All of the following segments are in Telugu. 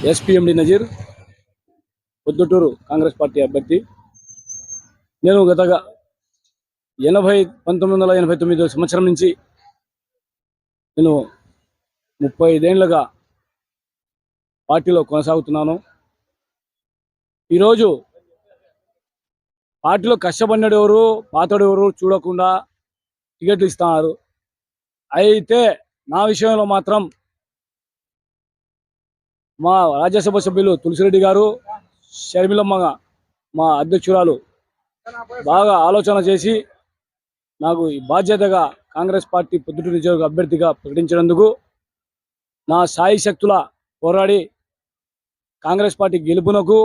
ఎస్పీఎండి నజీర్, పొద్దుటూరు కాంగ్రెస్ పార్టీ అభ్యర్థి. నేను గత 1989 సంవత్సరం నుంచి నేను 35 ఏళ్లుగా పార్టీలో కొనసాగుతున్నాను. ఈరోజు పార్టీలో కష్టపడినడు ఎవరు, పాతడు ఎవరు చూడకుండా టికెట్లు ఇస్తున్నారు. అయితే నా విషయంలో మాత్రం మా రాజ్యసభ సభ్యులు తులసిరెడ్డి గారు, షర్మిలమ్మ మా అధ్యక్షురాలు బాగా ఆలోచన చేసి నాకు ఈ బాధ్యతగా కాంగ్రెస్ పార్టీ పొద్దుటూరు నియోజకవర్గ అభ్యర్థిగా ప్రకటించినందుకు నా సాయి శక్తుల పోరాడి కాంగ్రెస్ పార్టీ గెలుపునకు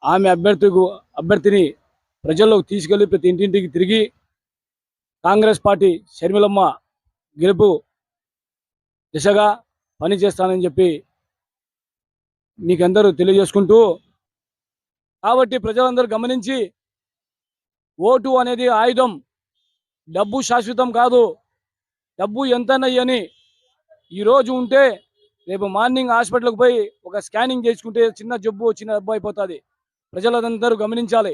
ఆమె అభ్యర్థిని ప్రజల్లోకి తీసుకెళ్లి ప్రతి ఇంటింటికి తిరిగి కాంగ్రెస్ పార్టీ షర్మిలమ్మ గెలుపు దిశగా పనిచేస్తానని చెప్పి మీకందరూ తెలియజేసుకుంటూ, కాబట్టి ప్రజలందరూ గమనించి, ఓటు అనేది ఆయుధం, డబ్బు శాశ్వతం కాదు. డబ్బు ఎంతనయ్యని ఈరోజు ఉంటే రేపు మార్నింగ్ హాస్పిటల్కి పోయి ఒక స్కానింగ్ చేసుకుంటే చిన్న జబ్బు చిన్న డబ్బు అయిపోతుంది. ప్రజలందరూ గమనించాలి.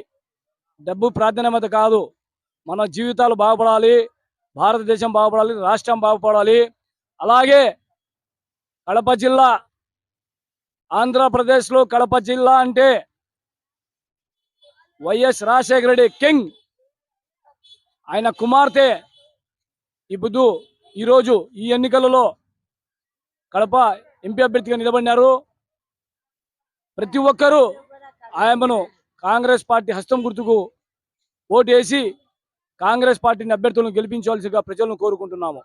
డబ్బు ప్రాధాన్యత కాదు. మన జీవితాలు బాగుపడాలి, భారతదేశం బాగుపడాలి, రాష్ట్రం బాగుపడాలి. అలాగే కడప జిల్లా, ఆంధ్రప్రదేశ్లో కడప జిల్లా అంటే వైఎస్ రాజశేఖర రెడ్డి కింగ్, ఆయన కుమార్తె ఇప్పుడు ఈరోజు ఈ ఎన్నికలలో కడప ఎంపీ అభ్యర్థిగా నిలబడినారు. ప్రతి ఒక్కరూ ఆయనను కాంగ్రెస్ పార్టీ హస్తం గుర్తుకు ఓటు వేసి కాంగ్రెస్ పార్టీని అభ్యర్థులను గెలిపించవలసిగా ప్రజలను కోరుకుంటున్నాము.